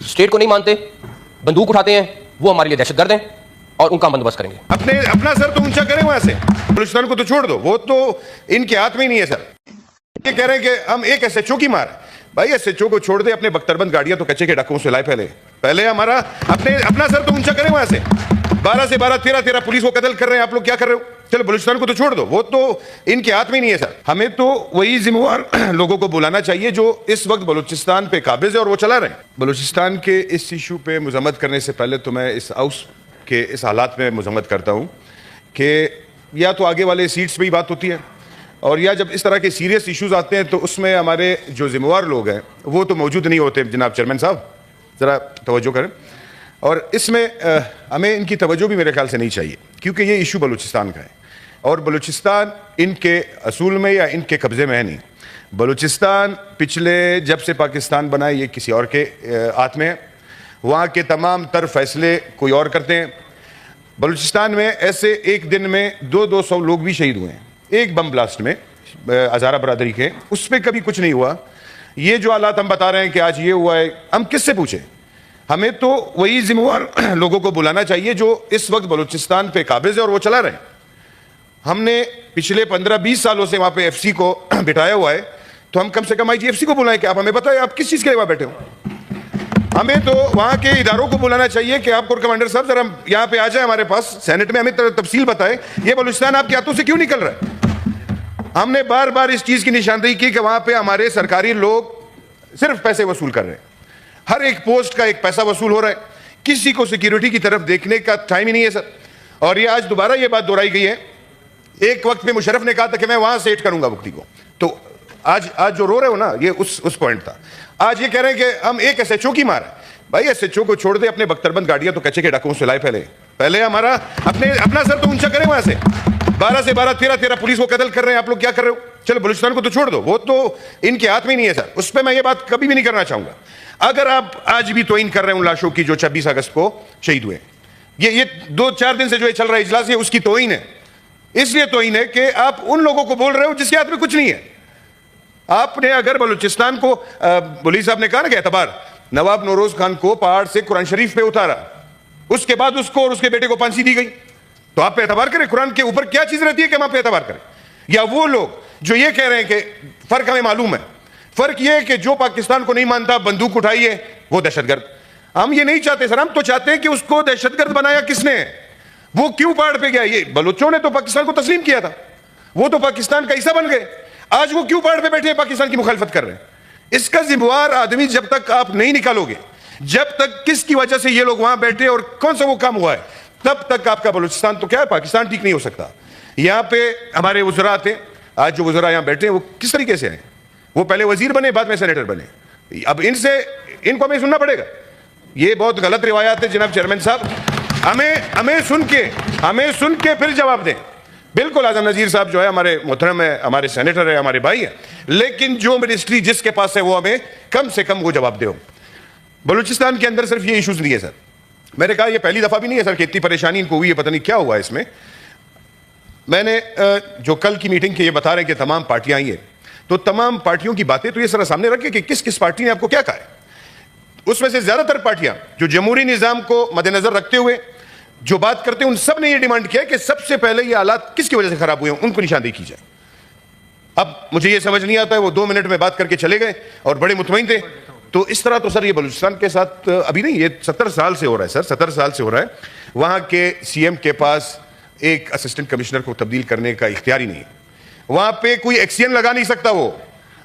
State کو نہیں مانتے, بندوق اٹھاتے ہیں, وہ ہمارے لیے دہشت گرد ہیں اور ان کا بندوبست کریں گے. اپنا سر تو اونچا کریں وہاں سے, بلوچستان کو تو چھوڑ دو, وہ تو ان کے ہاتھ میں ہی نہیں ہے سر. یہ کہہ رہے ہیں کہ ہم ایک ایس ایچ او کی مار, بھائی ایس ایچ او کو چھوڑ دے, اپنے بختربند گاڑیاں تو کچے کے ڈاکوں سے لائے, پہلے ہمارا اپنا سر تو اونچا کریں وہاں سے. 12 سے 12 13 پولیس کو قتل کر رہے ہیں, آپ لوگ کیا کر رہے ہو؟ چلو بلوچستان کو تو چھوڑ دو, وہ تو ان کے ہاتھ میں ہی نہیں ہے سر. ہمیں تو وہی ذمہ دار لوگوں کو بلانا چاہیے جو اس وقت بلوچستان پہ قابض ہے اور وہ چلا رہے ہیں. بلوچستان کے اس ایشو پہ مذمت کرنے سے پہلے تو میں اس ہاؤس کے اس حالات میں مذمت کرتا ہوں کہ یا تو آگے والے سیٹس پہ ہی بات ہوتی ہے, اور یا جب اس طرح کے سیریس ایشوز آتے ہیں تو اس میں ہمارے جو ذمہ دار لوگ ہیں وہ تو موجود نہیں ہوتے. جناب چیئرمین صاحب ذرا توجہ کریں, اور اس میں ہمیں ان کی توجہ بھی میرے خیال سے نہیں چاہیے, کیونکہ یہ ایشو بلوچستان کا ہے اور بلوچستان ان کے اصول میں یا ان کے قبضے میں ہے نہیں. بلوچستان پچھلے جب سے پاکستان بنا ہے یہ کسی اور کے ہاتھ میں ہے, وہاں کے تمام تر فیصلے کوئی اور کرتے ہیں. بلوچستان میں ایسے ایک دن میں 200 لوگ بھی شہید ہوئے ہیں ایک بم بلاسٹ میں ہزارہ برادری کے, اس پہ کبھی کچھ نہیں ہوا. یہ جو حالات ہم بتا رہے ہیں کہ آج یہ ہوا ہے, ہم کس سے پوچھیں؟ ہمیں تو وہی ذمہ دار لوگوں کو بلانا چاہیے جو اس وقت بلوچستان پہ قابض ہے اور وہ چلا رہے ہیں. ہم نے پچھلے 15-20 سالوں سے وہاں پہ ایف سی کو بٹھایا ہوا ہے, تو ہم کم سے کم آئی جی ایف سی کو بلائیں کہ آپ ہمیں بتائیں آپ کس چیز کے لیے وہاں بیٹھے ہو. ہمیں تو وہاں کے اداروں کو بلانا چاہیے کہ آپ کور کمانڈر صاحب ذرا یہاں پہ آ جائیں ہمارے پاس سینٹ میں, ہمیں تفصیل بتائیں یہ بلوچستان آپ کے ہاتھوں سے کیوں نکل رہا ہے. ہم نے بار بار اس چیز کی نشاندہی کی کہ وہاں پہ ہمارے سرکاری لوگ صرف پیسے وصول کر رہے ہیں, ہر ایک پوسٹ کا ایک پیسہ وصول ہو رہا ہے, کسی کو سیکیورٹی کی طرف دیکھنے کا ٹائم ہی نہیں ہے سر. اور یہ آج دوبارہ یہ بات دہرائی گئی ہے, ایک وقت میں مشرف نے کہا تھا کہ میں وہاں سیٹ کروں گا مفتی کو, تو آج جو رو رہے ہو نا یہ اس پوائنٹ تھا. آج یہ کہہ رہے ہیں کہ ہم ایک ایس ایچ او کی مار ہے, بھائی ایس ایچ او کو چھوڑ دے, اپنے بختربند گاڑیاں تو کچے کے ڈاکوں سے لائے, پہلے ہمارا اپنا سر تو اونچا کریں وہاں سے. 12 سے 12 13 پولیس کو قتل کر رہے ہیں, آپ لوگ کیا کر رہے ہو؟ چلو بلوچستان کو تو چھوڑ دو, وہ تو ان کے ہاتھ میں ہی نہیں ہے سر. اس پہ میں یہ بات کبھی بھی نہیں کرنا چاہوں گا. اگر آپ آج بھی توہین کر رہے ہیں ان لاشوں کی جو 26 اگست کو شہید ہوئے, یہ 2-4 دن سے جو چل رہا ہے اجلاس, یہ اس کی توہین ہے. اس لیے توہین ہے کہ آپ ان لوگوں کو بول رہے ہو جس کے ہاتھ میں کچھ نہیں ہے. آپ نے اگر بلوچستان کو بولی صاحب نے کہا نا کہ اعتبار, نواب نوروز خان کو پہاڑ سے قرآن شریف پہ اتارا, اس کے بعد اس کو اور اس کے بیٹے کو پھانسی دی گئی, تو آپ پہ اعتبار کریں. قرآن کے اوپر کیا چیز رہتی ہے کہ ہم آپ پہ اعتبار کریں؟ یا وہ لوگ جو یہ کہہ رہے ہیں کہ فرق ہمیں معلوم ہے, فرق یہ ہے کہ جو پاکستان کو نہیں مانتا بندوق اٹھائیے وہ دہشت گرد. ہم یہ نہیں چاہتے سر, ہم تو چاہتے ہیں کہ اس کو دہشت گرد بنایا کس نے, وہ کیوں پہاڑ پہ گیا؟ یہ بلوچوں نے تو پاکستان کو تسلیم کیا تھا, وہ تو پاکستان کا حصہ بن گئے, آج وہ کیوں پہاڑ پہ بیٹھے پاکستان کی مخالفت کر رہے ہیں؟ اس کا ذمہ دار آدمی جب تک آپ نہیں نکالو گے, جب تک کس کی وجہ سے یہ لوگ وہاں بیٹھے اور کون سا وہ کام ہوا ہے, تب تک آپ کا بلوچستان تو کیا ہے پاکستان ٹھیک نہیں ہو سکتا. یہاں پہ ہمارے وزراء آتے ہیں, آج جو وزراء یہاں بیٹھے ہیں وہ کس طریقے سے ہیں؟ وہ پہلے وزیر بنے بعد میں سینیٹر بنے. اب ان کو ہمیں سننا پڑے گا. یہ بہت غلط روایات ہے جناب چیئرمین صاحب, ہمیں سن کے پھر جواب دیں. بالکل اعظم نذیر صاحب جو ہے ہمارے محترم ہے, ہمارے سینیٹر ہے, ہمارے بھائی ہیں, لیکن جو منسٹری جس کے پاس ہے وہ ہمیں کم سے کم وہ جواب دے. بلوچستان کے اندر صرف یہ ایشوز نہیں ہے سر. میں نے کہا یہ پہلی دفعہ بھی نہیں ہے سر کہ اتنی پریشانی ان کو ہوئی ہے, پتہ نہیں کیا ہوا ہے اس میں. میں نے جو کل کی میٹنگ کے یہ بتا رہے ہیں کہ تمام پارٹیاں آئی ہیں, تو تمام پارٹیوں کی باتیں تو یہ سر سامنے رکھے کہ کس پارٹی نے آپ کو کیا کہا ہے. اس میں سے زیادہ تر پارٹیاں جو جمہوری نظام کو مد نظر رکھتے ہوئے جو بات کرتے ہیں, ان سب نے یہ ڈیمانڈ کیا کہ سب سے پہلے یہ حالات کس کی وجہ سے خراب ہوئے ہیں ان کو نشاندہی کی جائے. اب مجھے یہ سمجھ نہیں آتا ہے, وہ 2 منٹ میں بات کر کے چلے گئے اور بڑے مطمئن تھے. تو اس طرح تو سر یہ بلوچستان کے ساتھ ابھی نہیں, یہ 70 سال سے ہو رہا ہے سر, 70 سال سے ہو رہا ہے. وہاں کے سی ایم کے پاس ایک اسسٹنٹ کمشنر کو تبدیل کرنے کا اختیار ہی نہیں ہے, وہاں پہ کوئی ایکسین لگا نہیں سکتا وہ.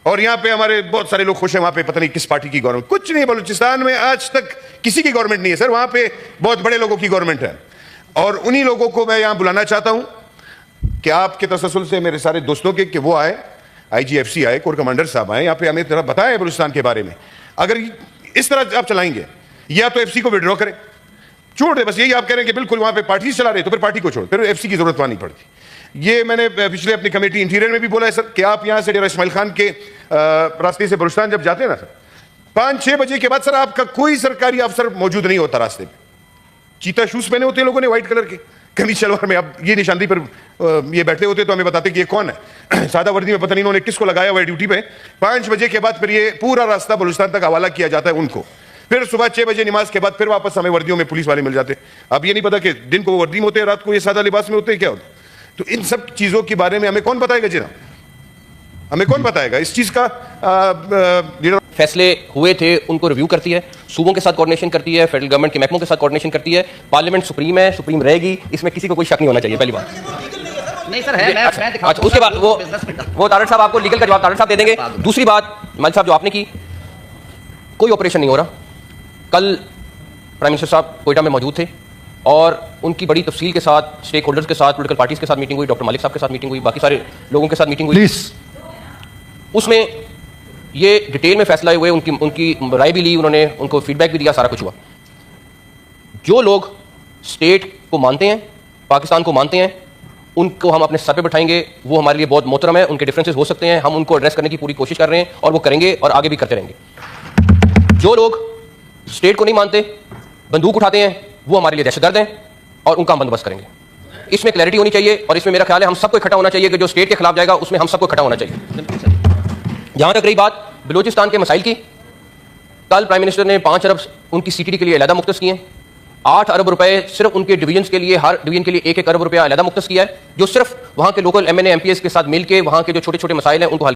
اور یہاں پہ ہمارے بہت سارے لوگ خوش ہیں, وہاں پہ پتہ نہیں کس پارٹی کی گورنمنٹ, کچھ نہیں. بلوچستان میں آج تک کسی کی گورنمنٹ نہیں ہے سر, وہاں پہ بہت بڑے لوگوں کی گورنمنٹ ہے. اور انہی لوگوں کو میں یہاں بلانا چاہتا ہوں کہ آپ کے تسلسل سے میرے سارے دوستوں کے کہ وہ آئے, آئی جی ایف سی آئے, کور کمانڈر صاحب آئے, یہاں پہ ہمیں ذرا بتائیں بلوچستان کے بارے میں. اگر اس طرح آپ چلائیں گے یا تو ایف سی کو وڈرا کریں, چھوڑ دیں, بس یہی آپ کہہ رہے ہیں کہ بالکل وہاں پہ پارٹی چلا رہے تو پھر پارٹی کو چھوڑ, پھر ایف سی کی ضرورت وہاں نہیں پڑتی. یہ میں نے پچھلے اپنی کمیٹی انٹیریئر میں بھی بولا ہے سر کہ آپ یہاں سے ڈیرہ اسماعیل خان کے راستے سے بلوچستان جب جاتے ہیں نا سر, 5-6 بجے کے بعد سر آپ کا کوئی سرکاری افسر موجود نہیں ہوتا راستے میں. چیتا شوز پہنے ہوتے ہیں لوگوں نے وائٹ کلر کے, کمی شلوار میں, اب یہ نشاندہی پر یہ بیٹھے ہوتے تو ہمیں بتاتے کہ یہ کون ہے. سادہ وردی میں پتہ نہیں انہوں نے کس کو لگایا ہوا ہے ڈیوٹی پہ. 5 بجے کے بعد پھر یہ پورا راستہ بلوچستان تک حوالہ کیا جاتا ہے ان کو. پھر صبح 6 بجے نماز کے بعد پھر واپس ہمیں وردیوں میں پولیس والے مل جاتے. اب یہ نہیں پتا کہ دن کو وہ وردی میں ہوتے ہیں, رات کو یہ سادہ لباس میں ہوتے ہیں, کیا ہوتا ہے. تو ان سب چیزوں کے بارے میں ہمیں کون بتائے گا جناب, ہمیں کون بتائے گا اس چیز کا. فیصلے ہوئے تھے ان کو ریویو کرتی ہے, صوبوں کے ساتھ کوارڈینیشن کرتی ہے, فیڈرل گورنمنٹ کے محکموں کے ساتھ کوارڈینیشن کرتی ہے. پارلیمنٹ سپریم ہے, سپریم رہے گی, اس میں کسی کو کوئی شک نہیں ہونا چاہیے. پہلی بات نہیں سر ہے. اچھا اس کے بعد وہ طارق صاحب آپ کو لیگل کا جواب طارق صاحب دے دیں گے. دوسری بات مالک صاحب جو آپ نے کی, کوئی آپریشن نہیں ہو رہا. کل پرائم منسٹر صاحب کوئٹہ میں موجود تھے اور ان کی بڑی تفصیل کے ساتھ اسٹیک ہولڈرز کے ساتھ, پولیٹیکل پارٹیز کے ساتھ میٹنگ ہوئی, ڈاکٹر مالک صاحب کے ساتھ میٹنگ ہوئی, باقی سارے لوگوں کے ساتھ میٹنگ ہوئی. اس میں یہ ڈیٹیل میں فیصلہ ہوئے, ان کی رائے بھی لی انہوں نے, ان کو فیڈ بیک بھی دیا, سارا کچھ ہوا. جو لوگ اسٹیٹ کو مانتے ہیں, پاکستان کو مانتے ہیں, ان کو ہم اپنے سر پہ بٹھائیں گے. وہ ہمارے لیے بہت محترم ہے, ان کے ڈفرینسز ہو سکتے ہیں, ہم ان کو ایڈریس کرنے کی پوری کوشش کر رہے ہیں اور وہ کریں گے اور آگے بھی کرتے رہیں گے. جو لوگ اسٹیٹ کو نہیں مانتے, بندوق اٹھاتے ہیں, وہ ہمارے لیے دہشت گرد ہیں اور ان کا ہم بندوبست کریں گے. اس میں کلیئرٹی ہونی چاہیے اور اس میں میرا خیال ہے ہم سب کو اکٹھا ہونا چاہیے کہ جو اسٹیٹ کے خلاف جائے گا اس میں ہم سب کو اکٹھا ہونا چاہیے. جہاں تک رہی بات بلوچستان کے مسائل کی, کل پرائم منسٹر نے 5 ارب ان کی سی ٹی ڈی کے لیے علیحدہ مختص کیے ہیں. 8 ارب روپے صرف ان کے ڈویژنس کے لیے, ہر ڈویژن کے لیے 1 ارب روپیہ علیحدہ مختص کیا ہے, جو صرف وہاں کے local M N A M P s کے ساتھ مل کے وہاں کے جو چھوٹے چھوٹے مسائل ہیں ان کو حل